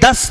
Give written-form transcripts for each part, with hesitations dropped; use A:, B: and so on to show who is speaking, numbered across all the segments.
A: 10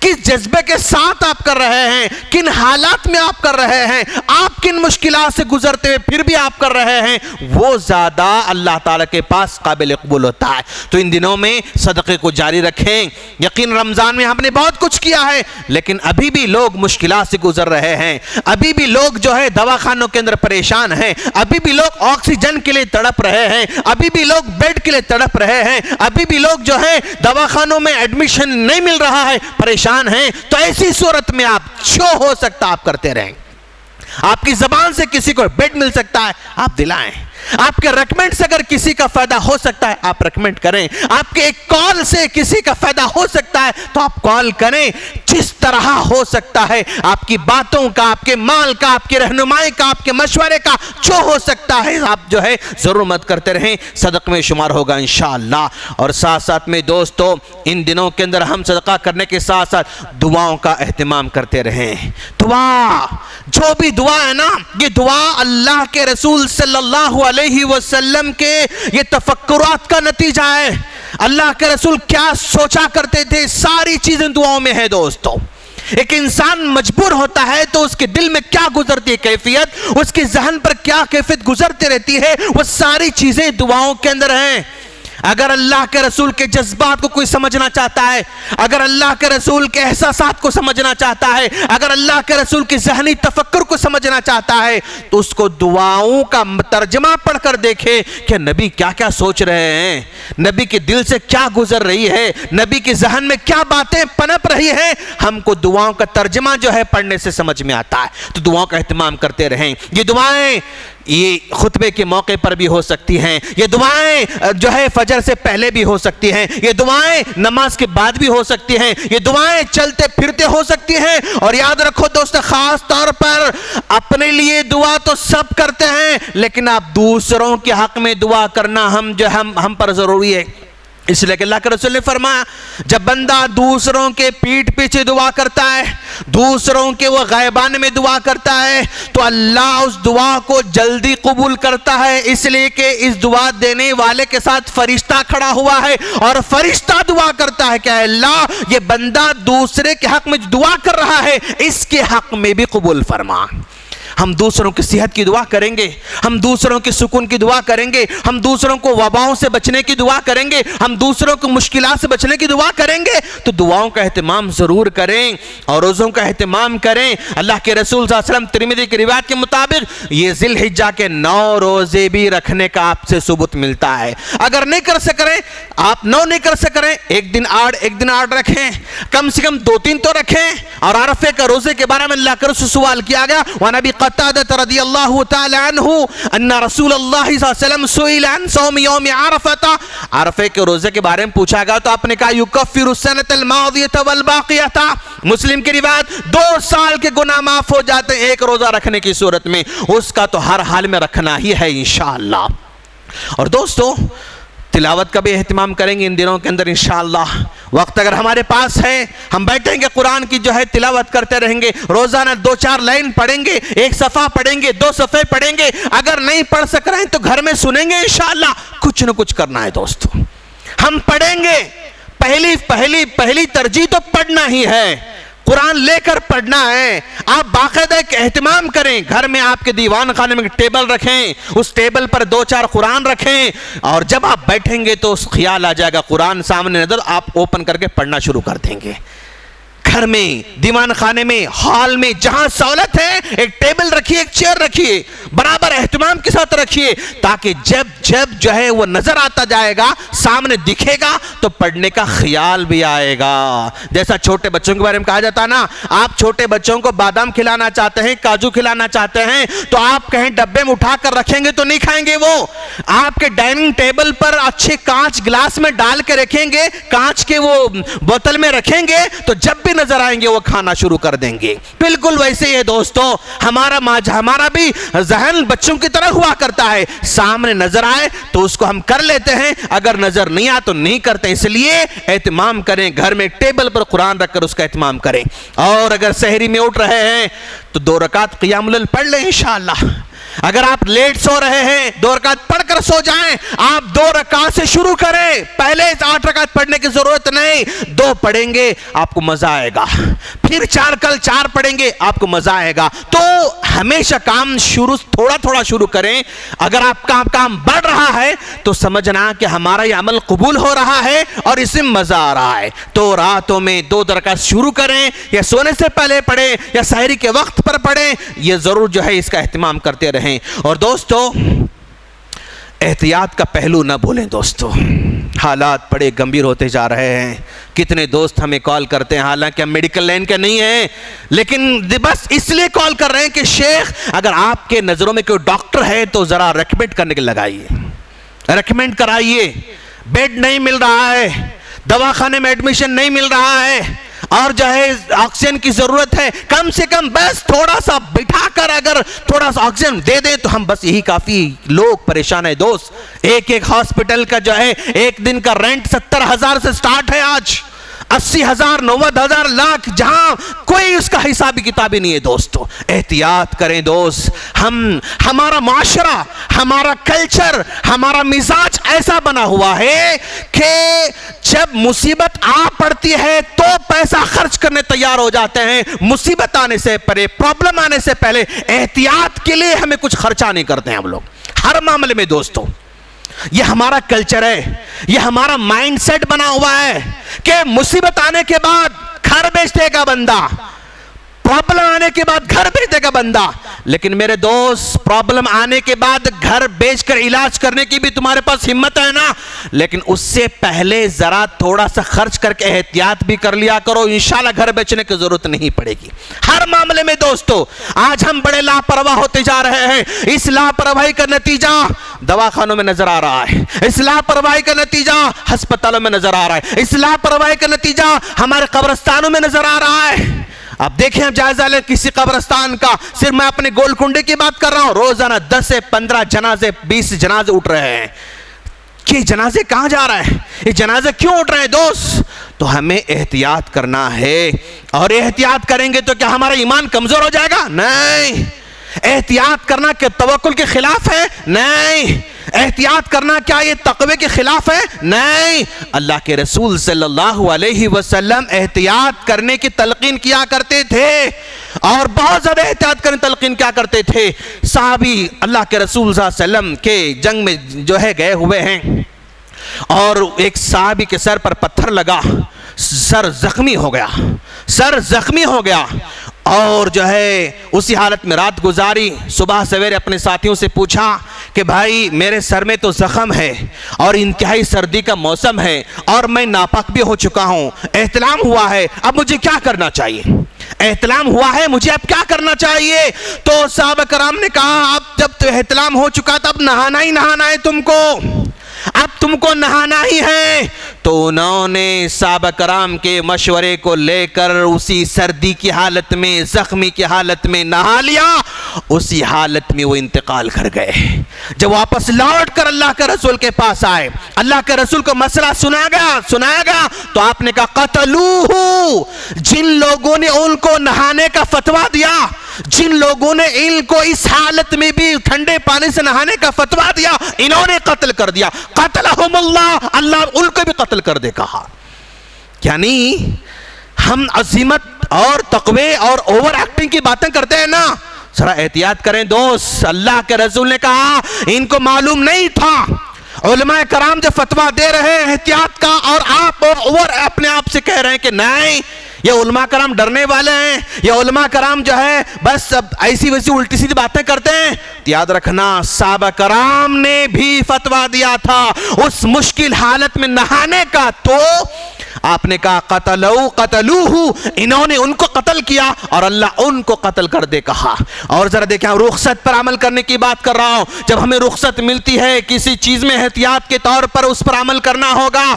A: کس جذبے کے ساتھ آپ کر رہے ہیں, کن حالات میں آپ کر رہے ہیں, آپ کن مشکلات سے گزرتے ہوئے پھر بھی آپ کر رہے ہیں, وہ زیادہ اللہ تعالیٰ کے پاس قابل قبول ہوتا ہے. تو ان دنوں میں صدقے کو جاری رکھیں. یقین رمضان میں ہم نے بہت کچھ کیا ہے, لیکن ابھی بھی لوگ مشکلات سے گزر رہے ہیں, ابھی بھی لوگ جو ہے دواخانوں کے اندر پریشان ہیں, ابھی بھی لوگ آکسیجن کے لیے تڑپ رہے ہیں, ابھی بھی لوگ بیڈ کے لیے تڑپ رہے ہیں, ابھی بھی لوگ جو ہے دواخانوں میں ایڈمیشن نہیں مل رہا ہے, پریشان ہیں. تو ایسی صورت میں آپ جو ہو سکتا آپ کرتے رہیں. آپ کی زبان سے کسی کو بیڈ مل سکتا ہے, آپ دلائیں. آپ کے ریکمنڈ سے اگر کسی کا فائدہ ہو سکتا ہے, آپ ریکمنڈ کریں. آپ کے ایک کال سے کسی کا فائدہ ہو سکتا ہے تو آپ کال کریں. جس طرح ہو سکتا ہے آپ کی باتوں کا, آپ کے مال کا, آپ کی رہنمائی کا, آپ کے مشورے کا, جو ہو سکتا ہے آپ جو ہے ضرور مدد کرتے رہیں. صدقہ میں شمار ہوگا انشاءاللہ. اور ساتھ ساتھ میں دوستو, ان دنوں کے اندر ہم صدقہ کرنے کے ساتھ ساتھ دعاؤں کا اہتمام کرتے رہیں. دعا, جو بھی دعا ہے نا, یہ دعا اللہ کے رسول صلی اللہ علیہ وسلم کے یہ تفکرات کا نتیجہ ہے. اللہ کے رسول کیا سوچا کرتے تھے, ساری چیزیں دعاؤں میں ہے دوستو. ایک انسان مجبور ہوتا ہے تو اس کے دل میں کیا گزرتی ہے کیفیت, اس کے ذہن پر کیا کیفیت گزرتی رہتی ہے, وہ ساری چیزیں دعاؤں کے اندر ہیں. اگر اللہ کے رسول کے جذبات کو کوئی سمجھنا چاہتا ہے, اگر اللہ کے رسول کے احساسات کو سمجھنا چاہتا ہے, اگر اللہ کے رسول کی ذہنی تفکر کو سمجھنا چاہتا ہے, تو اس کو دعاؤں کا ترجمہ پڑھ کر دیکھے کہ نبی کیا کیا سوچ رہے ہیں, نبی کے دل سے کیا گزر رہی ہے, نبی کے ذہن میں کیا باتیں پنپ رہی ہیں. ہم کو دعاؤں کا ترجمہ جو ہے پڑھنے سے سمجھ میں آتا ہے. تو دعاؤں کا اہتمام کرتے رہیں. یہ دعائیں یہ خطبے کے موقع پر بھی ہو سکتی ہیں, یہ دعائیں جو ہے فجر سے پہلے بھی ہو سکتی ہیں, یہ دعائیں نماز کے بعد بھی ہو سکتی ہیں, یہ دعائیں چلتے پھرتے ہو سکتی ہیں. اور یاد رکھو دوست, خاص طور پر اپنے لیے دعا تو سب کرتے ہیں, لیکن آپ دوسروں کے حق میں دعا کرنا ہم پر ضروری ہے. اس لئے کہ اللہ کے رسول نے فرمایا, جب بندہ دوسروں کے پیٹھ پیچھے دعا کرتا ہے, دوسروں کے وہ غیبان میں دعا کرتا ہے, تو اللہ اس دعا کو جلدی قبول کرتا ہے. اس لئے کہ اس دعا دینے والے کے ساتھ فرشتہ کھڑا ہوا ہے, اور فرشتہ دعا کرتا ہے کہ اے اللہ, یہ بندہ دوسرے کے حق میں دعا کر رہا ہے, اس کے حق میں بھی قبول فرما. ہم دوسروں کی صحت کی دعا کریں گے, ہم دوسروں کی سکون کی دعا کریں گے, ہم دوسروں کو وباؤں سے بچنے کی دعا کریں گے, ہم دوسروں کو مشکلات سے بچنے کی دعا کریں گے. تو دعاؤں کا اہتمام ضرور کریں اور روزوں کا اہتمام کریں. اللہ کے رسول صلی اللہ علیہ وسلم ترمذی کی روایت کے مطابق یہ ذی الحجہ کے 9 روزے بھی رکھنے کا آپ سے ثبوت ملتا ہے. اگر نہیں کر سکیں آپ 9 نہیں کر سکیں, ایک دن آڑ رکھیں, کم سے کم 2-3 تو رکھیں. اور عرفے کا روزے کے بارے میں اللہ کے رسول سوال کیا گیا, وَنَبِي قتادة رضی اللہ تعالی عنہ ان رسول اللہ صلی اللہ علیہ وسلم سئل عن صوم یوم عرفہ, عرفے کے روزے کے بارے میں پوچھا گیا تو آپ نے کہا یکفر السنۃ الماضیۃ والباقیۃ. مسلم کی روایت 2 سال کے گناہ معاف ہو جاتے ہیں ایک روزہ رکھنے کی صورت میں. اس کا تو ہر حال میں رکھنا ہی ہے انشاءاللہ. اور دوستو, تلاوت کا بھی اہتمام کریں گے ان دنوں کے اندر انشاءاللہ. وقت اگر ہمارے پاس ہے, ہم بیٹھیں گے قرآن کی جو ہے تلاوت کرتے رہیں گے. روزانہ 2-4 لائن پڑھیں گے, 1 صفحہ پڑھیں گے, 2 صفحے پڑھیں گے. اگر نہیں پڑھ سک رہے ہیں تو گھر میں سنیں گے انشاءاللہ. کچھ نہ کچھ کرنا ہے دوستو, ہم پڑھیں گے. پہلی ترجیح تو پڑھنا ہی ہے, قرآن لے کر پڑھنا ہے. آپ باقاعدہ ایک اہتمام کریں, گھر میں آپ کے دیوان خانے میں ٹیبل رکھیں, اس ٹیبل پر 2-4 قرآن رکھیں, اور جب آپ بیٹھیں گے تو خیال آ جائے گا قرآن سامنے نظر, آپ اوپن کر کے پڑھنا شروع کر دیں گے. گھر میں, دیوان خانے میں, ہال میں, جہاں سہولت ہے ایک ٹیبل رکھیے, ایک چیئر رکھیے, برابر اہتمام کے ساتھ رکھیے, تاکہ جب جو ہے وہ نظر آتا جائے گا, سامنے دکھے گا تو پڑھنے کا خیال بھی آئے گا. جیسا چھوٹے بچوں کے بارے میں کہا جاتا نا, آپ چھوٹے بچوں کو بادام کھلانا چاہتے ہیں, کاجو کھلانا چاہتے ہیں, تو آپ کہیں ڈبے میں اٹھا کر رکھیں گے تو نہیں کھائیں گے. وہ آپ کے ڈائننگ ٹیبل پر اچھے کانچ گلاس میں ڈال کے رکھیں گے, کانچ کے وہ بوتل میں رکھیں گے, تو جب بھی نظر آئیں گے وہ کھانا شروع کر دیں گے. بالکل ویسے ہی ہے دوستو, ہمارا بھی ذہن بچوں کی طرح ہوا کرتا ہے, سامنے نظر آئے تو اس کو ہم کر لیتے ہیں, اگر نظر نہیں آئے تو نہیں کرتے. اس لیے اہتمام کریں, گھر میں ٹیبل پر قرآن رکھ کر اس کا اہتمام کریں. اور اگر سحری میں اٹھ رہے ہیں تو 2 رکعت قیام اللیل پڑھ لیں انشاءاللہ. اگر آپ لیٹ سو رہے ہیں 2 رکعت پڑھ کر سو جائیں، آپ 2 رکعت سے شروع کریں، پہلے 8 رکعت پڑھنے کی ضرورت نہیں، 2 پڑھیں گے آپ کو مزہ آئے گا، پھر 4 کل 4 پڑھیں گے آپ کو مزہ آئے گا۔ تو ہمیشہ کام تھوڑا تھوڑا شروع کریں۔ اگر آپ کا کام بڑھ رہا ہے تو سمجھنا کہ ہمارا یہ عمل قبول ہو رہا ہے اور اس میں مزہ آ رہا ہے۔ تو راتوں میں 2 رکعت شروع کریں، یا سونے سے پہلے پڑھیں یا سحری کے وقت پر پڑھیں، یہ ضرور جو ہے اس کا اہتمام کرتے رہیں۔ اور دوستو احتیاط کا پہلو نہ بھولیں دوستو، حالات بڑے گمبھیر ہوتے جا رہے ہیں۔ کتنے دوست ہمیں کال کرتے ہیں، حالانکہ ہم میڈیکل لائن کے نہیں ہیں، لیکن بس اس لیے کال کر رہے ہیں کہ شیخ اگر آپ کے نظروں میں کوئی ڈاکٹر ہے تو ذرا ریکمنڈ کرنے کے لگائیے، ریکمنڈ کرائیے۔ بیڈ نہیں مل رہا ہے، دواخانے میں ایڈمیشن نہیں مل رہا ہے، اور جو ہے آکسیجن کی ضرورت ہے، کم سے کم بس تھوڑا سا بٹھا کر اگر تھوڑا سا آکسیجن دے دیں تو ہم بس یہی کافی۔ لوگ پریشان ہیں دوست، ایک ہاسپٹل کا جو ہے ایک دن کا رینٹ 70,000 سے سٹارٹ ہے، آج 80,000 90,000 لاکھ، جہاں کوئی اس کا حسابی کتابی نہیں ہے دوستو۔ احتیاط کریں دوست، ہمارا معاشرہ، ہمارا کلچر، ہمارا مزاج ایسا بنا ہوا ہے کہ جب مصیبت آ پڑتی ہے تو پیسہ خرچ کرنے تیار ہو جاتے ہیں، مصیبت آنے سے پہلے، پرابلم آنے سے پہلے احتیاط کے لیے ہمیں کچھ خرچہ نہیں کرتے ہیں ہم لوگ ہر معاملے میں دوستو۔ یہ ہمارا کلچر ہے، یہ ہمارا مائنڈ سیٹ بنا ہوا ہے کہ مصیبت آنے کے بعد گھر بیچ دے گا بندہ، پرابلم آنے کے بعد گھر بیچ دے گا بندہ۔ لیکن میرے دوست، پرابلم آنے کے بعد گھر بیچ کر علاج کرنے کی بھی تمہارے پاس ہمت ہے نا، لیکن اس سے پہلے ذرا تھوڑا سا خرچ کر کے احتیاط بھی کر لیا کرو، انشاءاللہ گھر بیچنے کی ضرورت نہیں پڑے گی ہر معاملے میں دوستو۔ آج ہم بڑے لاپرواہ ہوتے جا رہے ہیں، اس لاپرواہی کا نتیجہ دواخانوں میں نظر آ رہا ہے، اس لاپرواہی کا نتیجہ ہسپتالوں میں نظر آ رہا ہے، اس لاپرواہی کا نتیجہ ہمارے قبرستانوں میں نظر آ رہا ہے۔ اب دیکھیں جائزہ لیں کسی قبرستان کا، صرف میں اپنے گولکنڈے کی بات کر رہا ہوں، روزانہ 10 سے 15 جنازے 20 جنازے اٹھ رہے ہیں۔ کہ جنازے کہاں جا رہے ہیں، یہ جنازے کیوں اٹھ رہے ہیں دوست؟ تو ہمیں احتیاط کرنا ہے، اور احتیاط کریں گے تو کیا ہمارا ایمان کمزور ہو جائے گا؟ نہیں۔ احتیاط کرنا کہ توکل کے خلاف ہے؟ نہیں۔ احتیاط کرنا کیا یہ تقوی کے خلاف ہے؟ نہیں۔ اللہ کے رسول صلی اللہ علیہ وسلم احتیاط کرنے کی تلقین کیا کرتے تھے، اور بہت زیادہ احتیاط کرنے کی تلقین کیا کرتے تھے۔ صحابی اللہ کے رسول صلی اللہ علیہ وسلم کے جنگ میں جو ہے گئے ہوئے ہیں، اور ایک صحابی کے سر پر پتھر لگا، سر زخمی ہو گیا، اور جو ہے اسی حالت میں رات گزاری۔ صبح سویرے اپنے ساتھیوں سے پوچھا کہ بھائی میرے سر میں تو زخم ہے، اور انتہائی سردی کا موسم ہے، اور میں ناپاک بھی ہو چکا ہوں، احتلام ہوا ہے، اب مجھے کیا کرنا چاہیے؟ احتلام ہوا ہے، مجھے اب کیا کرنا چاہیے؟ تو صحابہ کرام نے کہا اب جب تو احتلام ہو چکا تب نہانا ہی نہانا ہے تم کو، اب تم کو نہانا ہی ہے۔ تو انہوں نے صحابہ کرام کے مشورے کو لے کر اسی سردی کی حالت میں، زخمی کی حالت میں نہا لیا، اسی حالت میں وہ انتقال کر گئے۔ جب واپس لوٹ کر اللہ کے رسول کے پاس آئے، اللہ کے رسول کو مسئلہ سنایا گیا تو آپ نے کہا قتلوہ، جن لوگوں نے ان کو نہانے کا فتویٰ دیا، جن لوگوں نے ان کو اس حالت میں بھی ٹھنڈے پانی سے نہانے کا فتویٰ دیا، انہوں نے قتل کر دیا، قتلہم اللہ، اللہ ان کو بھی قتل کر دے کہا۔ یعنی ہم عظمت اور تقوی اور اوور ایکٹنگ کی باتیں کرتے ہیں نا، ذرا احتیاط کریں دوست۔ اللہ کے رسول نے کہا ان کو معلوم نہیں تھا، علماء کرام جو فتویٰ دے رہے ہیں احتیاط کا، اور آپ اپنے آپ سے کہہ رہے ہیں کہ نہیں یہ علماء کرام ڈرنے والے ہیں، یہ علماء کرام جو ہے بس اب ایسی ویسی الٹی سیدھی باتیں کرتے ہیں۔ یاد رکھنا صحابہ کرام نے بھی فتویٰ دیا تھا اس مشکل حالت میں نہانے کا، تو آپ نے کہا قتلوہ، انہوں نے ان کو قتل کیا اور اللہ ان کو قتل کر دے کہا۔ اور ذرا دیکھیں رخصت پر عمل کرنے کی بات کر رہا ہوں، جب ہمیں رخصت ملتی ہے کسی چیز میں احتیاط کے طور پر اس پر عمل کرنا ہوگا۔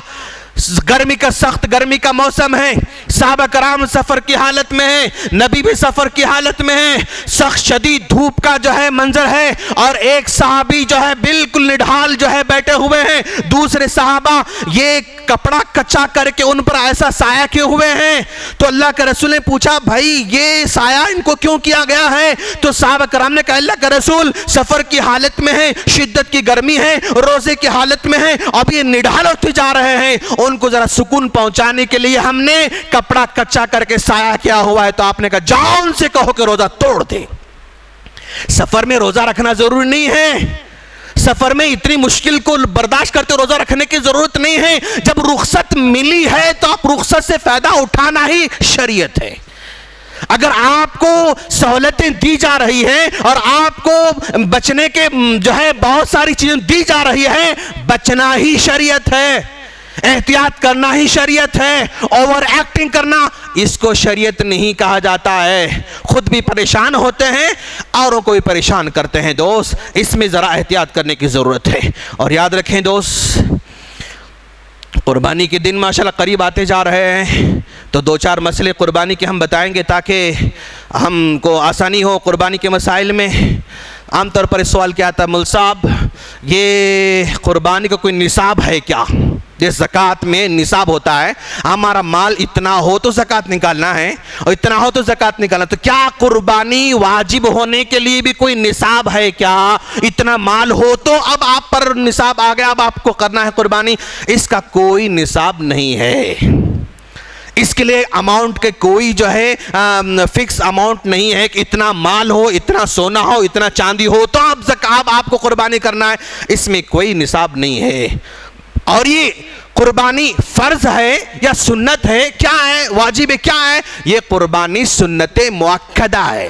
A: گرمی کا سخت گرمی کا موسم ہے، صحابہ کرام سفر کی حالت میں ہیں، نبی بھی سفر کی حالت میں ہیں، سخت شدید دھوپ کا جو ہے منظر ہے، اور ایک صحابی جو ہے بالکل نڈھال جو ہے بیٹھے ہوئے ہیں، دوسرے صحابہ یہ کپڑا کچا کر کے ان پر ایسا سایہ کیے ہوئے ہیں۔ تو اللہ کے رسول نے پوچھا بھائی یہ سایہ ان کو کیوں کیا گیا ہے؟ تو صحابہ کرام نے کہا اللہ کے رسول سفر کی حالت میں ہیں، شدت کی گرمی ہے، روزے کی حالت میں ہیں، اب یہ نڈھال ہوتے جا رہے ہیں، ان کو ذرا سکون پہنچانے کے لیے ہم نے کپڑا کچا کر کے سایہ کیا ہوا ہے۔ تو آپ نے کہا جاؤ ان سے کہو کہ روزہ توڑ دے۔ سفر میں روزہ رکھنا ضروری نہیں ہے، سفر میں اتنی مشکل کو برداشت کرتے روزہ رکھنے کی ضرورت نہیں ہے، جب رخصت ملی ہے تو آپ رخصت سے فائدہ اٹھانا ہی شریعت ہے۔ اگر آپ کو سہولتیں دی جا رہی ہیں اور آپ کو بچنے کے جو ہے بہت ساری چیزیں دی جا رہی ہیں، بچنا ہی شریعت ہے، احتیاط کرنا ہی شریعت ہے۔ اوور ایکٹنگ کرنا اس کو شریعت نہیں کہا جاتا ہے، خود بھی پریشان ہوتے ہیں اوروں کو بھی پریشان کرتے ہیں۔ دوست اس میں ذرا احتیاط کرنے کی ضرورت ہے۔ اور یاد رکھیں دوست، قربانی کے دن ماشاءاللہ قریب آتے جا رہے ہیں، تو دو چار مسئلے قربانی کے ہم بتائیں گے تاکہ ہم کو آسانی ہو قربانی کے مسائل میں۔ عام طور پر اس سوال کیا آتا ہے مول صاحب یہ قربانی کا کوئی نصاب ہے کیا؟ جس زکوٰۃ میں نصاب ہوتا ہے، ہمارا مال اتنا ہو تو زکوٰۃ نکالنا ہے اور اتنا ہو تو زکوٰۃ نکالنا، تو کیا قربانی واجب ہونے کے لیے بھی کوئی نصاب ہے کیا؟ اتنا مال ہو تو اب آپ پر نصاب آ گیا، اب آپ کو کرنا ہے قربانی، اس کا کوئی نصاب نہیں ہے۔ اس کے لیے اماؤنٹ کے کوئی جو ہے فکس اماؤنٹ نہیں ہے کہ اتنا مال ہو، اتنا سونا ہو، اتنا چاندی ہو تو آپ کو قربانی کرنا ہے، اس میں کوئی نصاب نہیں ہے۔ اور یہ قربانی فرض ہے یا سنت ہے، کیا ہے، واجب ہے، کیا ہے؟ یہ قربانی سنت مؤکدہ ہے،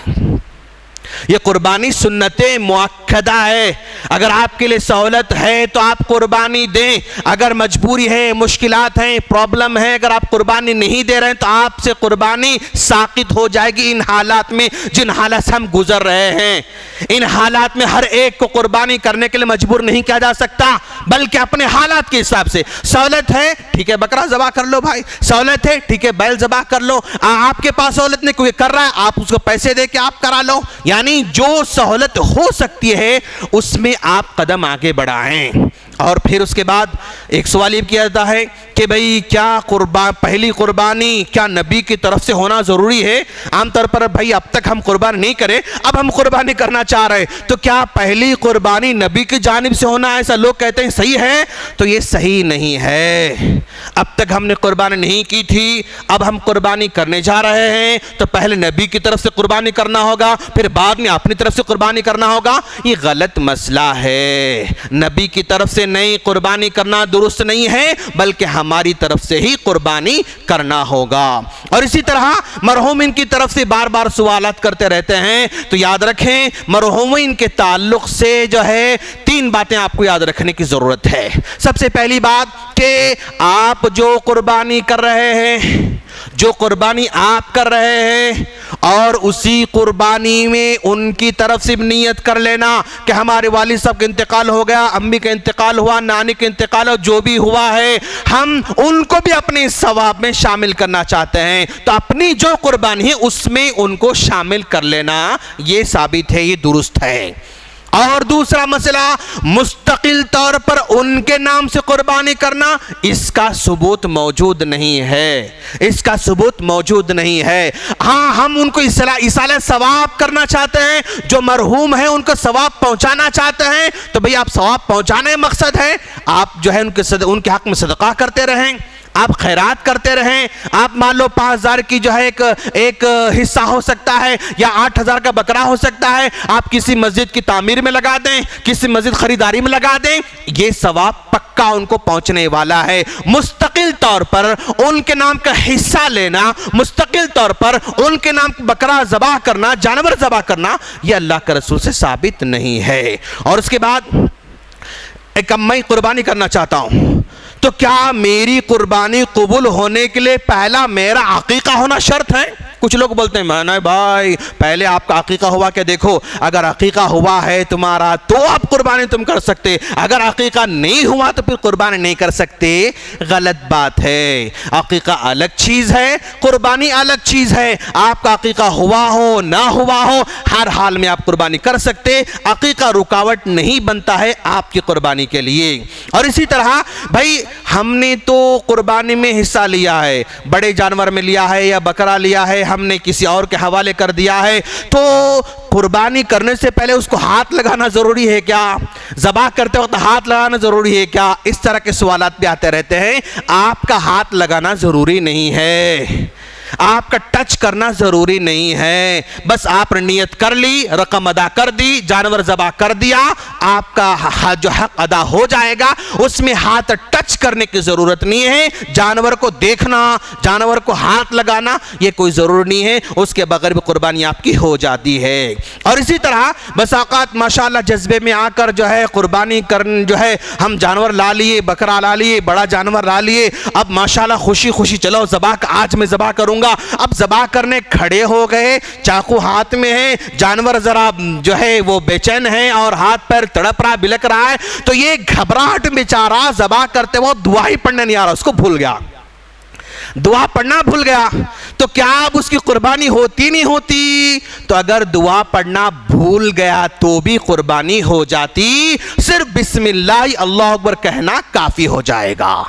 A: یہ قربانی سنت مؤکدہ ہے۔ اگر آپ کے لیے سہولت ہے تو آپ قربانی دیں، اگر مجبوری ہے، مشکلات ہیں، پرابلم ہے، اگر آپ قربانی نہیں دے رہے ہیں تو آپ سے قربانی ساقط ہو جائے گی۔ ان حالات میں جن حالات سے ہم گزر رہے ہیں، ان حالات میں ہر ایک کو قربانی کرنے کے لیے مجبور نہیں کیا جا سکتا، بلکہ اپنے حالات کے حساب سے۔ سہولت ہے ٹھیک ہے بکرا ذبح کر لو بھائی، سہولت ہے ٹھیک ہے بیل ذبح کر لو، آپ کے پاس سہولت نہیں، کوئی کر رہا ہے آپ اس کو پیسے دے کے آپ کرا لو، یعنی جو سہولت ہو سکتی ہے اس میں آپ قدم آگے بڑھائیں۔ اور پھر اس کے بعد ایک سوال یہ کیا جاتا ہے کہ بھئی کیا پہلی قربانی کیا نبی کی طرف سے ہونا ضروری ہے؟ عام طور پر بھئی اب تک ہم قربانی نہیں کرے، اب ہم قربانی کرنا چاہ رہے، تو کیا پہلی قربانی نبی کی جانب سے ہونا ہے؟ ایسا لوگ کہتے ہیں صحیح ہے، تو یہ صحیح نہیں ہے۔ اب تک ہم نے قربانی نہیں کی تھی، اب ہم قربانی کرنے جا رہے ہیں تو پہلے نبی کی طرف سے قربانی کرنا ہوگا، پھر بعد میں اپنی طرف سے قربانی کرنا ہوگا۔ یہ غلط مسئلہ ہے، نبی کی طرف سے نہیں قربانی کرنا درست نہیں ہے، بلکہ ہماری طرف سے ہی قربانی کرنا ہوگا۔ اور اسی طرح مرحومین کی طرف سے بار بار سوالات کرتے رہتے ہیں، تو یاد رکھیں مرحومین کے تعلق سے جو ہے تین باتیں آپ کو یاد رکھنے کی ضرورت ہے۔ سب سے پہلی بات کہ آپ جو قربانی کر رہے ہیں، جو قربانی آپ کر رہے ہیں، اور اسی قربانی میں ان کی طرف سے نیت کر لینا کہ ہمارے والد صاحب کا انتقال ہو گیا، امی کا انتقال ہوا، نانی کا انتقال ہو، جو بھی ہوا ہے ہم ان کو بھی اپنے ثواب میں شامل کرنا چاہتے ہیں، تو اپنی جو قربانی ہے اس میں ان کو شامل کر لینا، یہ ثابت ہے، یہ درست ہے۔ اور دوسرا مسئلہ مستقل طور پر ان کے نام سے قربانی کرنا، اس کا ثبوت موجود نہیں ہے، اس کا ثبوت موجود نہیں ہے۔ ہاں ہم ان کو ایصال ثواب کرنا چاہتے ہیں، جو مرحوم ہیں ان کو ثواب پہنچانا چاہتے ہیں، تو بھئی آپ ثواب پہنچانے مقصد ہے، آپ جو ہے ان کے حق میں صدقہ کرتے رہیں، آپ خیرات کرتے رہیں، آپ مان لو 5000 کی جو ہے ایک حصہ ہو سکتا ہے، یا 8000 کا بکرا ہو سکتا ہے، آپ کسی مسجد کی تعمیر میں لگا دیں، کسی مسجد خریداری میں لگا دیں، یہ ثواب پکا ان کو پہنچنے والا ہے۔ مستقل طور پر ان کے نام کا حصہ لینا، مستقل طور پر ان کے نام بکرا ذبح کرنا، جانور ذبح کرنا، یہ اللہ کے رسول سے ثابت نہیں ہے۔ اور اس کے بعد ایک میں قربانی کرنا چاہتا ہوں، تو کیا میری قربانی قبول ہونے کے لیے پہلا میرا عقیقہ ہونا شرط ہے؟ کچھ لوگ بولتے ہیں نہیں بھائی پہلے آپ کا عقیقہ ہوا کہ دیکھو اگر عقیقہ ہوا ہے تمہارا تو آپ قربانی تم کر سکتے, اگر عقیقہ نہیں ہوا تو پھر قربانی نہیں کر سکتے. غلط بات ہے. عقیقہ الگ چیز ہے, قربانی الگ چیز ہے. آپ کا عقیقہ ہوا ہو نہ ہوا ہو ہر حال میں آپ قربانی کر سکتے. عقیقہ رکاوٹ نہیں بنتا ہے آپ کی قربانی کے لیے. اور اسی طرح بھائی ہم نے تو قربانی میں حصہ لیا ہے, بڑے جانور میں لیا ہے یا بکرا لیا ہے, ہم نے کسی اور کے حوالے کر دیا ہے, تو قربانی کرنے سے پہلے اس کو ہاتھ لگانا ضروری ہے کیا؟ ذبح کرتے وقت ہاتھ لگانا ضروری ہے کیا؟ اس طرح کے سوالات بھی آتے رہتے ہیں. آپ کا ہاتھ لگانا ضروری نہیں ہے, آپ کا ٹچ کرنا ضروری نہیں ہے. بس آپ نے نیت کر لی, رقم ادا کر دی, جانور ذبح کر دیا, آپ کا جو حق ادا ہو جائے گا. اس میں ہاتھ ٹچ کرنے کی ضرورت نہیں ہے. جانور کو دیکھنا, جانور کو ہاتھ لگانا یہ کوئی ضروری نہیں ہے. اس کے بغیر بھی قربانی آپ کی ہو جاتی ہے. اور اسی طرح بس اوقات ماشاءاللہ جذبے میں آ کر جو ہے قربانی کرن جو ہے ہم جانور لا لیے, بکرا لا لیے, بڑا جانور لا لیے, اب ماشاءاللہ خوشی خوشی چلو ذبح آج میں ذبح کروں گا. اب ذبح کرنے کھڑے ہو گئے, چاقو ہاتھ میں ہے, جانور ذرا جو ہے وہ بے چین ہے اور ہاتھ پیر تڑپ رہا بلک رہا ہے, تو یہ گھبراہٹ بیچارہ ذبح کرتے وہ دعا ہی پڑھنے نہیں آ رہا, اس کو بھول گیا, دعا پڑھنا بھول گیا. تو کیا اب اس کی قربانی ہوتی نہیں ہوتی؟ تو اگر دعا پڑھنا بھول گیا تو بھی قربانی ہو جاتی. صرف بسم اللہ اللہ اکبر کہنا کافی ہو جائے گا.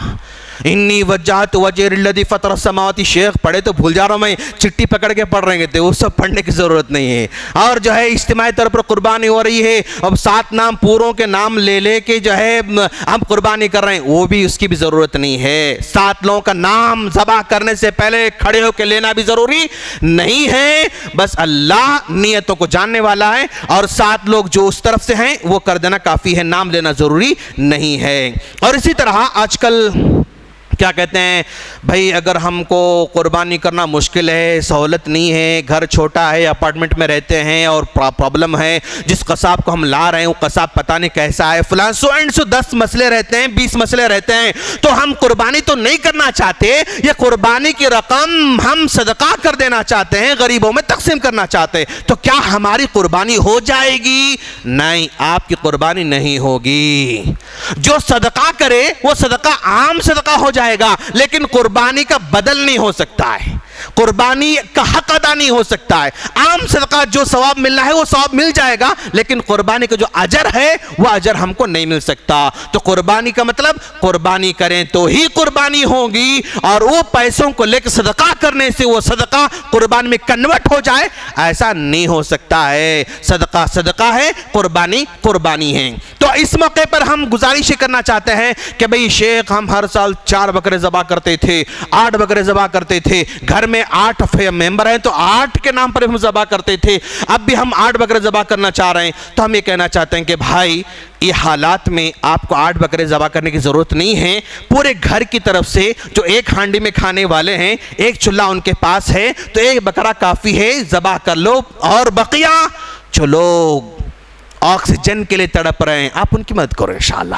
A: انی وجہت وجہ الذی فطر السماوات, شیخ پڑھے تو بھول جا رہا ہوں میں, چٹی پکڑ کے پڑھ رہے تھے, وہ سب پڑھنے کی ضرورت نہیں ہے. اور جو ہے اجتماعی طور پر قربانی ہو رہی ہے, اب 7 نام پوروں کے نام لے لے کے جو ہے ہم قربانی کر رہے ہیں, وہ بھی اس کی بھی ضرورت نہیں ہے. 7 لوگوں کا نام ذبح کرنے سے پہلے کھڑے ہو کے لینا بھی ضروری نہیں ہے. بس اللہ نیتوں کو جاننے والا ہے, اور 7 لوگ جو اس طرف سے ہیں وہ کر دینا کافی ہے, نام لینا ضروری نہیں ہے. اور اسی طرح آج کل کیا کہتے ہیں بھائی, اگر ہم کو قربانی کرنا مشکل ہے, سہولت نہیں ہے, گھر چھوٹا ہے, اپارٹمنٹ میں رہتے ہیں اور پرابلم ہے, جس قصاب کو ہم لا رہے ہیں وہ قصاب پتہ نہیں کیسا ہے, فلاں سو اینڈ سو 10 مسئلے رہتے ہیں, 20 مسئلے رہتے ہیں, تو ہم قربانی تو نہیں کرنا چاہتے, یہ قربانی کی رقم ہم صدقہ کر دینا چاہتے ہیں, غریبوں میں تقسیم کرنا چاہتے ہیں, تو کیا ہماری قربانی ہو جائے گی؟ نہیں, آپ کی قربانی نہیں ہوگی. جو صدقہ کرے وہ صدقہ عام صدقہ ہو جائے گا, لیکن قربانی کا بدل نہیں ہو سکتا ہے, قربانی کا حق ادا نہیں ہو سکتا ہے. عام صدقہ جو ثواب ملنا ہے وہ ثواب مل جائے گا, لیکن قربانی کا جو اجر ہے وہ اجر ہم کو نہیں مل سکتا. تو قربانی کا مطلب قربانی کریں تو ہی قربانی ہوگی, اور وہ پیسوں کو لے کے صدقہ کرنے سے وہ صدقہ قربانی میں کنورٹ ہو جائے, ایسا نہیں ہو سکتا ہے. صدقہ صدقہ ہے, قربانی قربانی ہے. تو اس موقع پر ہم گزارش کرنا چاہتے ہیں کہ بھئی شیخ ہم ہر سال 4 بکرے ذبح کرتے تھے, 8 بکرے ذبح کرتے تھے, گھر میں 8 ممبر ہیں تو 8 کے نام پر ہم ذبح کرتے تھے, اب بھی ہم 8 بکرے ذبح کرنا چاہ رہے ہیں. تو ہم یہ کہنا چاہتے ہیں کہ بھائی یہ حالات میں آپ کو 8 بکرے ذبح کرنے کی ضرورت نہیں ہے. پورے گھر کی طرف سے جو ایک ہانڈی میں کھانے والے ہیں, ایک چولہا ان کے پاس ہے, تو ایک بکرا کافی ہے, ذبح کر لو. اور بقیہ جو لوگ آکسیجن کے لیے تڑپ رہے ہیں آپ ان کی مدد کرو انشاءاللہ,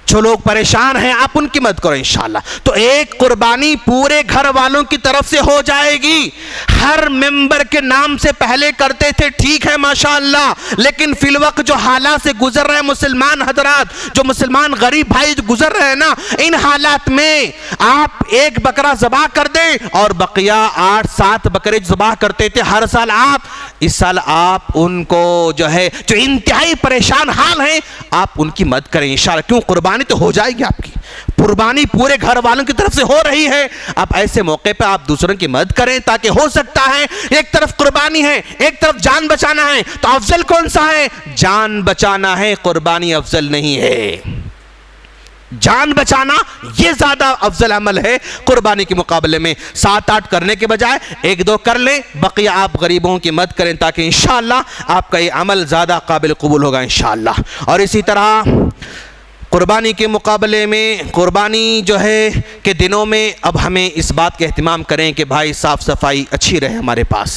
A: جو لوگ پریشان ہیں آپ ان کی مدد کرو انشاءاللہ. تو ایک قربانی پورے گھر والوں کی طرف سے ہو جائے گی. ہر ممبر کے نام سے پہلے کرتے تھے, ٹھیک ہے ماشاءاللہ, لیکن فی الوقت جو حالات سے گزر رہے ہیں مسلمان حضرات, جو مسلمان غریب بھائی جو گزر رہے ہیں نا, ان حالات میں آپ ایک بکرا ذبح کر دیں اور بقیہ 8-7 بکرے ذبح کرتے تھے ہر سال آپ, اس سال آپ ان کو جو ہے جو انتہائی پریشان حال ہیں آپ ان کی مدد کریں انشاءاللہ. کیوں؟ قربانی تو ہو جائے گی, آپ کی قربانی پورے گھر والوں کی طرف سے ہو رہی ہے. اب ایسے موقع پہ آپ دوسروں کی مدد کریں, تاکہ ہو سکتا ہے ایک طرف قربانی ہے, ایک طرف جان بچانا ہے, تو افضل کون سا ہے؟ جان بچانا ہے, قربانی افضل نہیں ہے. جان بچانا یہ زیادہ افضل عمل ہے قربانی کے مقابلے میں. 7-8 کرنے کے بجائے 1-2 کر لیں, بقیہ آپ غریبوں کی مدد کریں, تاکہ انشاءاللہ آپ کا یہ عمل زیادہ قابل قبول ہوگا انشاءاللہ. اور اسی طرح قربانی کے مقابلے میں قربانی جو ہے کہ دنوں میں اب ہمیں اس بات کا اہتمام کریں کہ بھائی صاف صفائی اچھی رہے ہمارے پاس.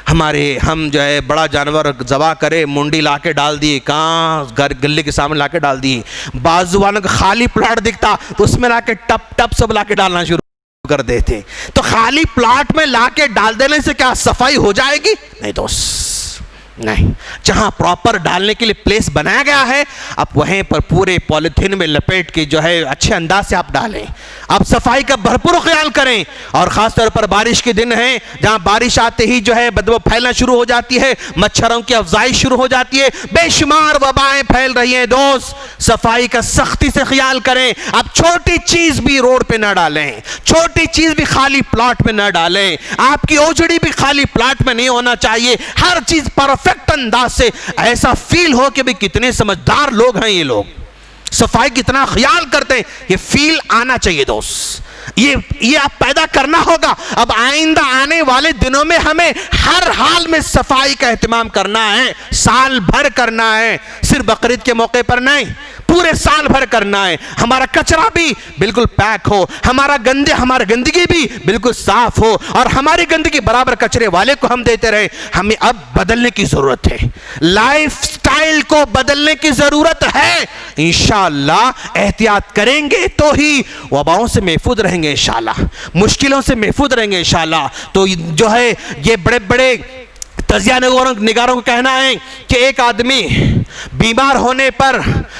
A: ہم جو ہے بڑا جانور ذبح کرے, منڈی لا کے ڈال دیے, کہاں گلے کے سامنے لا کے ڈال دیے, بعض والوں کا خالی پلاٹ دکھتا تو اس میں لا کے ٹپ ٹپ سب لا کے ڈالنا شروع کر دیتے. تو خالی پلاٹ میں لا کے ڈال دینے سے کیا صفائی ہو جائے گی؟ نہیں دوست، نہیں. جہاں پراپر ڈالنے کے لیے پلیس بنایا گیا ہے اب وہیں پر پورے پولیتھین میں لپیٹ کے جو ہے اچھے انداز سے آپ ڈالیں. آپ صفائی کا بھرپور خیال کریں. اور خاص طور پر بارش کے دن ہیں جہاں بارش آتے ہی جو ہے بدبو پھیلنا شروع ہو جاتی ہے، مچھروں کی افزائش شروع ہو جاتی ہے، بے شمار وبائیں پھیل رہی ہیں. دوست صفائی کا سختی سے خیال کریں. آپ چھوٹی چیز بھی روڈ پہ نہ ڈالیں، چھوٹی چیز بھی خالی پلاٹ میں نہ ڈالیں. آپ کی اوجڑی بھی خالی پلاٹ میں نہیں ہونا چاہیے. ہر چیز پرفیکٹ انداز سے ایسا فیل ہو کہ بھی کتنے سمجھدار لوگ ہیں یہ لوگ، صفائی کتنا خیال کرتے ہیں، یہ فیل آنا چاہیے دوست. یہ آپ پیدا کرنا ہوگا. اب آئندہ آنے والے دنوں میں ہمیں ہر حال میں صفائی کا اہتمام کرنا ہے، سال بھر کرنا ہے، صرف بقرعید کے موقع پر نہیں، پورے سال بھر کرنا ہے. ہمارا کچرا بھی بالکل پیک ہو، ہمارا گندگی بھی بالکل صاف ہو، اور ہماری گندگی برابر کچرے والے کو ہم دیتے رہے. ہمیں اب بدلنے کی ضرورت ہے، لائف سٹائل کو بدلنے کی ضرورت ہے. انشاءاللہ احتیاط کریں گے تو ہی وباؤں سے محفوظ رہیں گے، انشاءاللہ مشکلوں سے محفوظ رہیں گے انشاءاللہ. تو جو ہے یہ بڑے بڑے تجزیہ نگاروں کو کہنا ہے کہ ایک آدمی بیمار ہونے پر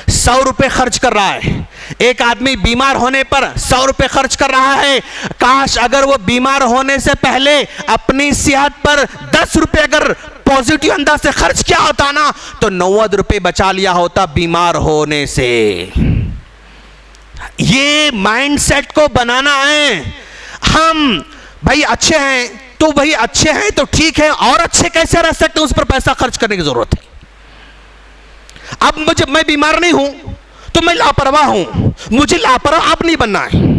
A: 100 روپے خرچ کر رہا ہے، ایک آدمی بیمار ہونے پر 100 روپے خرچ کر رہا ہے. کاش اگر وہ بیمار ہونے سے پہلے اپنی صحت پر 10 روپے اگر پوزیٹیو انداز سے خرچ کیا ہوتا نا تو 90 روپے بچا لیا ہوتا بیمار ہونے سے. یہ مائنڈ سیٹ کو بنانا ہے. ہم بھائی اچھے ہیں تو بھائی اچھے ہیں تو ٹھیک ہے، اور اچھے کیسے رہ سکتے ہیں، اس پر پیسہ خرچ کرنے کی ضرورت ہے. اب میں بیمار نہیں ہوں تو میں لاپرواہ ہوں، مجھے لاپرواہ اب نہیں بننا ہے،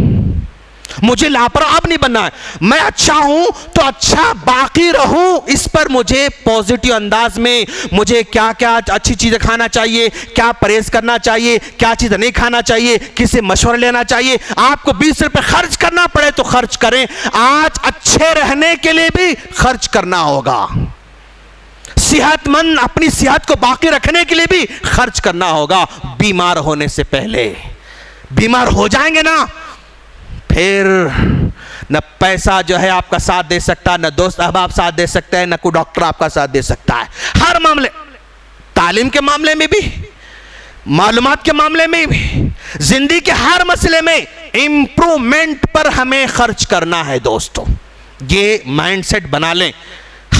A: مجھے لاپرواہ اب نہیں بننا ہے. میں اچھا ہوں تو اچھا باقی رہوں، اس پر مجھے پوزیٹیو انداز میں مجھے کیا کیا اچھی چیزیں کھانا چاہیے، کیا پرہیز کرنا چاہیے، کیا چیزیں نہیں کھانا چاہیے، کس سے مشورہ لینا چاہیے. آپ کو 20 روپے خرچ کرنا پڑے تو خرچ کریں. آج اچھے رہنے کے لیے بھی خرچ کرنا ہوگا، صحت مند اپنی صحت کو باقی رکھنے کے لیے بھی خرچ کرنا ہوگا. بیمار ہونے سے پہلے بیمار ہو جائیں گے نا، پھر نہ پیسہ جو ہے آپ کا ساتھ دے سکتا، نہ دوست احباب ساتھ دے سکتے ہیں، نہ کوئی ڈاکٹر آپ کا ساتھ دے سکتا ہے. ہر معاملے، تعلیم کے معاملے میں بھی، معلومات کے معاملے میں بھی، زندگی کے ہر مسئلے میں امپرومنٹ پر ہمیں خرچ کرنا ہے. دوستو یہ مائنڈ سیٹ بنا لیں،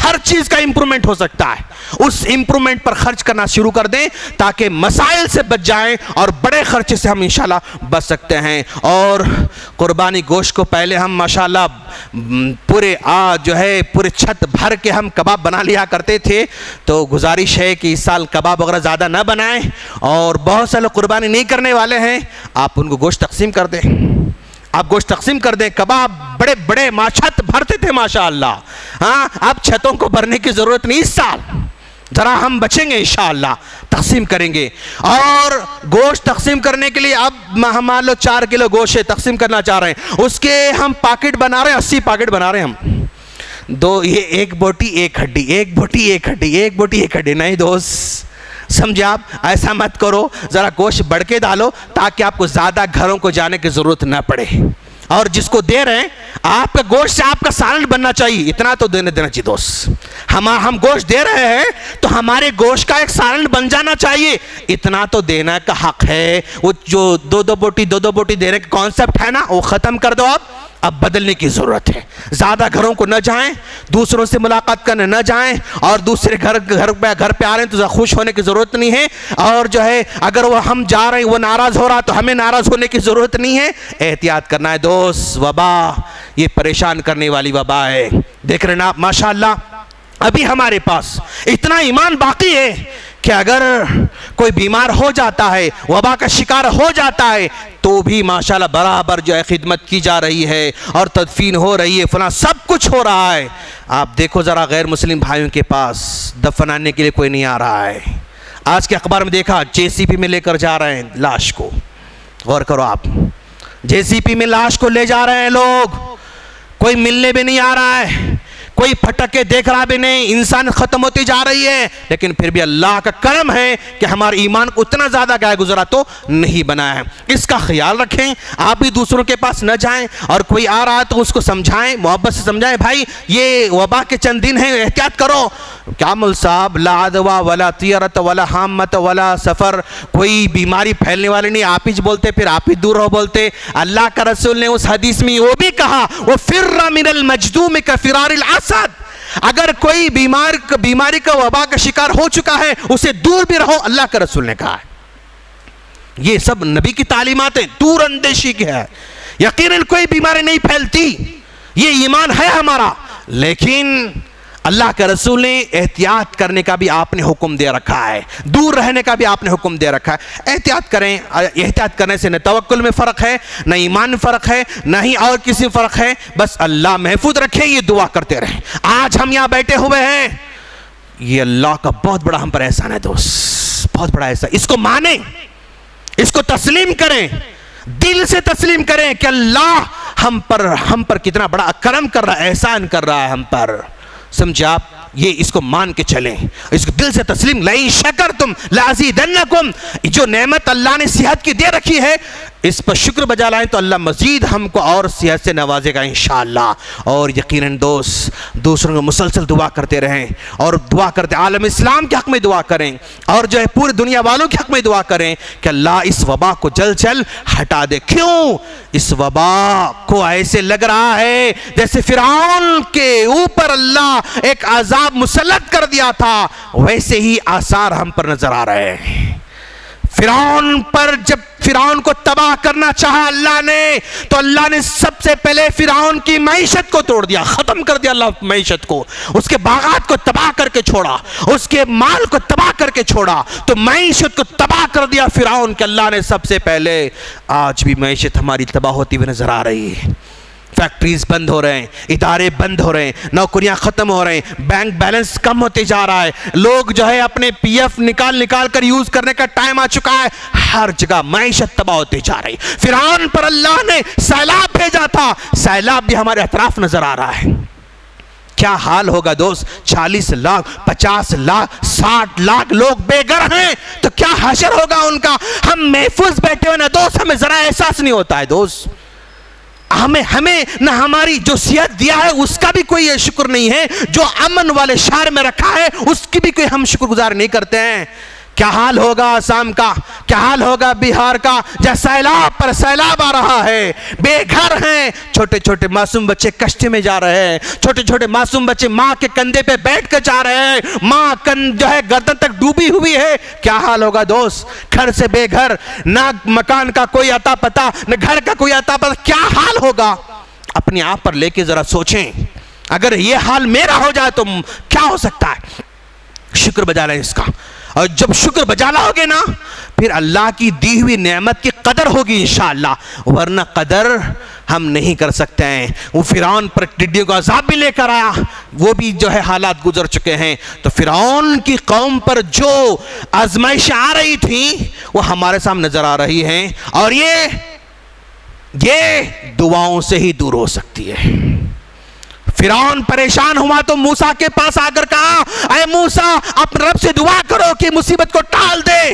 A: ہر چیز کا امپرومنٹ ہو سکتا ہے. اس امپرومنٹ پر خرچ کرنا شروع کر دیں تاکہ مسائل سے بچ جائیں اور بڑے خرچے سے ہم انشاءاللہ بچ سکتے ہیں. اور قربانی گوشت کو پہلے ہم ماشاءاللہ پورے جو ہے پورے چھت بھر کے ہم کباب بنا لیا کرتے تھے. تو گزارش ہے کہ اس سال کباب وغیرہ زیادہ نہ بنائیں، اور بہت سے لوگ قربانی نہیں کرنے والے ہیں، آپ ان کو گوشت تقسیم کر دیں، آپ گوشت تقسیم کر دیں. کباب بڑے بڑے چھت بھرتے تھے ماشاءاللہ. ہاں اب چھتوں کو بھرنے کی ضرورت نہیں، اس سال ذرا ہم بچیں گے انشاءاللہ، تقسیم کریں گے. اور گوشت تقسیم کرنے کے لیے اب ہم مان لو 4 کلو گوشت تقسیم کرنا چاہ رہے ہیں، اس کے ہم پاکٹ بنا رہے ہیں، 80 پاکٹ بنا رہے ہیں ہم. یہ ایک بوٹی ایک ہڈی، ایک بوٹی ایک ہڈی، ایک بوٹی ایک ہڈی. نہیں دوست سمجھے، آپ ایسا مت کرو، ذرا گوشت بڑھ کے ڈالو تاکہ آپ کو زیادہ گھروں کو جانے کی ضرورت نہ پڑے. اور جس کو دے رہے ہیں آپ کا گوشت سے آپ کا سالن بننا چاہیے، اتنا تو دینا چاہیے دوست. ہم گوشت دے رہے ہیں تو ہمارے گوشت کا ایک سالن بن جانا چاہیے، اتنا تو دینا کا حق ہے. وہ جو دو بوٹی دینے کا کانسیپٹ ہے نا، وہ ختم کر دو. اب بدلنے کی ضرورت ہے. زیادہ گھروں کو نہ جائیں، دوسروں سے ملاقات کرنے نہ جائیں، اور دوسرے گھر پہ آ رہے ہیں تو خوش ہونے کی ضرورت نہیں ہے. اور جو ہے اگر وہ ہم جا رہے ہیں وہ ناراض ہو رہا تو ہمیں ناراض ہونے کی ضرورت نہیں ہے. احتیاط کرنا ہے دوست. وبا یہ پریشان کرنے والی وبا ہے. دیکھ رہے نا آپ ماشاءاللہ ابھی ہمارے پاس اتنا ایمان باقی ہے کہ اگر کوئی بیمار ہو جاتا ہے، وبا کا شکار ہو جاتا ہے، تو بھی ماشاءاللہ برابر جو ہے خدمت کی جا رہی ہے اور تدفین ہو رہی ہے، فلاں سب کچھ ہو رہا ہے. آپ دیکھو ذرا غیر مسلم بھائیوں کے پاس دفنانے کے لیے کوئی نہیں آ رہا ہے. آج کے اخبار میں دیکھا JCP میں لے کر جا رہے ہیں لاش کو. غور کرو آپ، JCP میں لاش کو لے جا رہے ہیں لوگ، کوئی ملنے بھی نہیں آ رہا ہے، کوئی پھٹک کے دیکھ رہا بھی نہیں, انسان ختم ہوتی جا رہی ہے, لیکن پھر بھی اللہ کا کرم ہے کہ ہمارے ایمان کو اتنا زیادہ گائے گزرا تو نہیں بنایا ہے. اس کا خیال رکھیں, آپ بھی دوسروں کے پاس نہ جائیں, اور کوئی آ رہا ہے تو اس کو سمجھائیں, محبت سے سمجھائیں, بھائی یہ وبا کے چند دن ہیں, احتیاط کرو. کیا مول صاحب, لا عدوہ ولا طیرۃ ولا حامۃ ولا سفر, کوئی بیماری پھیلنے والی نہیں, آپ ہی بولتے پھر آپ ہی دور ہو بولتے. اللہ کا رسول نے اس حدیث میں وہ بھی کہا, وَفِرَّ مِنَ الْمَجْدُومِ كَفِرَارِ الْعَسَدِ, اگر کوئی بیماری کا وبا کا شکار ہو چکا ہے اسے دور بھی رہو, اللہ کا رسول نے کہا ہے. یہ سب نبی کی تعلیمات ہیں, دور اندیشی کی ہے. یقیناً کوئی بیماری نہیں پھیلتی, یہ ایمان ہے ہمارا, لیکن اللہ کے رسول نے احتیاط کرنے کا بھی آپ نے حکم دے رکھا ہے, دور رہنے کا بھی آپ نے حکم دے رکھا ہے. احتیاط کریں, احتیاط کرنے سے نہ توکل میں فرق ہے, نہ ایمان میں فرق ہے, نہ ہی اور کسی فرق ہے. بس اللہ محفوظ رکھے, یہ دعا کرتے رہیں. آج ہم یہاں بیٹھے ہوئے ہیں, یہ اللہ کا بہت بڑا ہم پر احسان ہے دوست, بہت بڑا احسان. اس کو مانیں, اس کو تسلیم کریں, دل سے تسلیم کریں کہ اللہ ہم پر کتنا بڑا کرم کر رہا ہے, احسان کر رہا ہے ہم پر. سمجھے آپ, یہ اس کو مان کے چلیں, اس کو دل سے تسلیم. لئن شکرتم لازیدنکم, جو نعمت اللہ نے صحت کی دے رکھی ہے اس پر شکر بجا لائیں تو اللہ مزید ہم کو اور صحت سے نوازے گا انشاءاللہ. اور یقیناً دوست, دوسروں کو مسلسل دعا کرتے رہیں, اور دعا کرتے عالم اسلام کے حق میں دعا کریں, اور جو ہے پورے دنیا والوں کے حق میں دعا کریں کہ اللہ اس وبا کو جلد جلد ہٹا دے. کیوں؟ اس وبا کو ایسے لگ رہا ہے جیسے فرعون کے اوپر اللہ ایک عذاب مسلط کر دیا تھا, ویسے ہی آثار ہم پر نظر آ رہے ہیں. فرعون پر جب فرعون کو تباہ کرنا چاہا اللہ نے, تو اللہ نے سب سے پہلے فرعون کی معیشت کو توڑ دیا, ختم کر دیا اللہ معیشت کو, اس کے باغات کو تباہ کر کے چھوڑا, اس کے مال کو تباہ کر کے چھوڑا, تو معیشت کو تباہ کر دیا فرعون کہ اللہ نے سب سے پہلے. آج بھی معیشت ہماری تباہ ہوتی ہوئی نظر آ رہی ہے. فیکٹریز بند ہو رہے ہیں, ادارے بند ہو رہے ہیں, نوکریاں ختم ہو رہے ہیں, بینک بیلنس کم ہوتے جا رہا ہے, لوگ جو ہے اپنے پی ایف نکال کر یوز کرنے کا ٹائم آ چکا ہے. ہر جگہ معیشت تباہ ہوتی جا رہی. فرعون پر اللہ نے سیلاب بھیجا تھا, سیلاب بھی ہمارے اطراف نظر آ رہا ہے. کیا حال ہوگا دوست, 40 لاکھ 50 لاکھ 60 لاکھ لوگ بے گھر ہیں, تو کیا حشر ہوگا ان کا. ہم محفوظ بیٹھے ہوئے نا دوست, ہمیں ذرا احساس نہیں ہوتا ہے دوست. ہمیں نہ ہماری جو صحت دیا ہے اس کا بھی کوئی شکر نہیں ہے, جو امن والے شہر میں رکھا ہے اس کی بھی کوئی ہم شکر گزار نہیں کرتے ہیں. کیا حال ہوگا آسام کا, کیا حال ہوگا بہار کا, جہاں سیلاب پر سیلاب آ رہا ہے, بے گھر ہیں, چھوٹے چھوٹے معصوم بچے کشتی میں جا رہے ہیں, چھوٹے چھوٹے معصوم بچے ماں کے کندھے پہ بیٹھ کر جا رہے ہیں, ماں جو ہے گردن تک ڈوبی ہوئی ہے. کیا حال ہوگا دوست, گھر سے بے گھر, نہ مکان کا کوئی عطا پتہ, نہ گھر کا کوئی عطا پتہ. کیا حال ہوگا, اپنے آپ پر لے کے ذرا سوچیں. اگر یہ حال میرا ہو جائے تو کیا ہو سکتا ہے. شکر بجا لیں اس کا, اور جب شکر بجا لاؤگے نا پھر اللہ کی دی ہوئی نعمت کی قدر ہوگی انشاءاللہ, ورنہ قدر ہم نہیں کر سکتے ہیں. وہ فرعون پر ٹڈیوں کا عذاب بھی لے کر آیا, وہ بھی جو ہے حالات گزر چکے ہیں. تو فرعون کی قوم پر جو آزمائش آ رہی تھی وہ ہمارے سامنے نظر آ رہی ہیں, اور یہ دعاؤں سے ہی دور ہو سکتی ہے. فرعون پریشان ہوا تو موسیٰ کے پاس آ کر کہا, اے موسیٰ اپنے رب سے دعا کرو کہ مصیبت کو ٹال دے.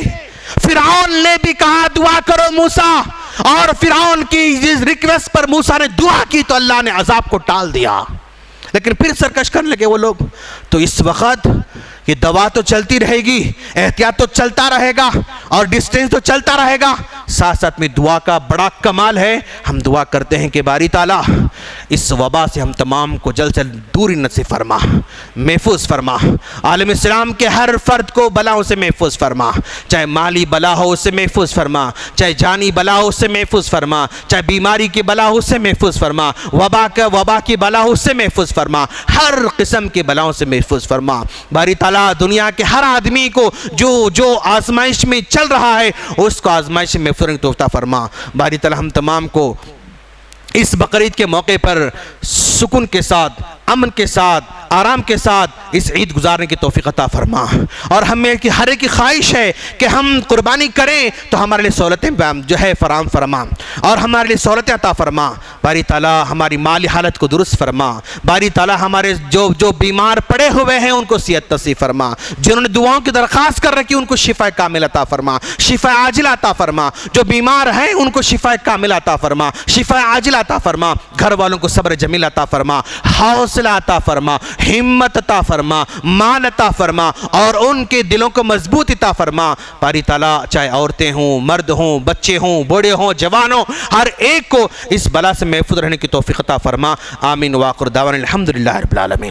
A: فرعون نے بھی کہا دعا کرو موسیٰ, اور فرعون کی اس ریکویسٹ پر موسیٰ نے دعا کی تو اللہ نے عذاب کو ٹال دیا. لیکن پھر سرکش کرنے لگے وہ لوگ. تو اس وقت یہ دوا تو چلتی رہے گی, احتیاط تو چلتا رہے گا, اور ڈسٹینس تو چلتا رہے گا, ساتھ ساتھ میں دعا کا بڑا کمال ہے. ہم دعا کرتے ہیں کہ باری تعالیٰ اس وبا سے ہم تمام کو جلد سے دوری نصیب فرما, محفوظ فرما. عالم اسلام کے ہر فرد کو بلاؤں سے محفوظ فرما, چاہے مالی بلا ہو اس سے محفوظ فرما, چاہے جانی بلا ہو اس سے محفوظ فرما, چاہے بیماری کی بلا ہو اس سے محفوظ فرما, وبا کی بلا ہو اس سے محفوظ فرما, ہر قسم کے بلاؤں سے محفوظ فرما. باری تعالیٰ دنیا کے ہر آدمی کو جو آزمائش میں چل رہا ہے اس کو آزمائش میں محفوظ توفیق فرما. باری تعالیٰ ہم تمام کو اس بقرعید کے موقع پر سکون کے ساتھ, امن کے ساتھ, آرام کے ساتھ اس عید گزارنے کی توفیق عطا فرما، اور ہمیں کہ ہر ایک کی خواہش ہے کہ ہم قربانی کریں تو ہمارے لیے سہولتیں جو ہے فراہم فرما، اور ہمارے لیے سہولتیں عطا فرما۔ باری تعالیٰ ہماری مالی حالت کو درست فرما، باری تعالیٰ ہمارے جو بیمار پڑے ہوئے ہیں ان کو صحت نصیب فرما، جنہوں نے دعاؤں کی درخواست کر رکھی ان کو شفا کامل عطا فرما، شفا عاجل عطا فرما، جو بیمار ہیں ان کو شفا کامل عطا فرما، شفا عاجل عطا فرما، گھر والوں کو صبر جمیل عطا فرما، حوصلہ عطا فرما، ہمت عطا فرما، مال عطا فرما، اور ان کے دلوں کو مضبوط عطا فرما۔ باری تعالیٰ چاہے عورتیں ہوں، مرد ہوں، بچے ہوں، بوڑھے ہوں، جوان ہوں، ہر ایک کو اس بلا سے محفوظ رہنے کی توفیق عطا فرما۔ آمین۔ وآخر دعوانا الحمدللہ رب العالمین۔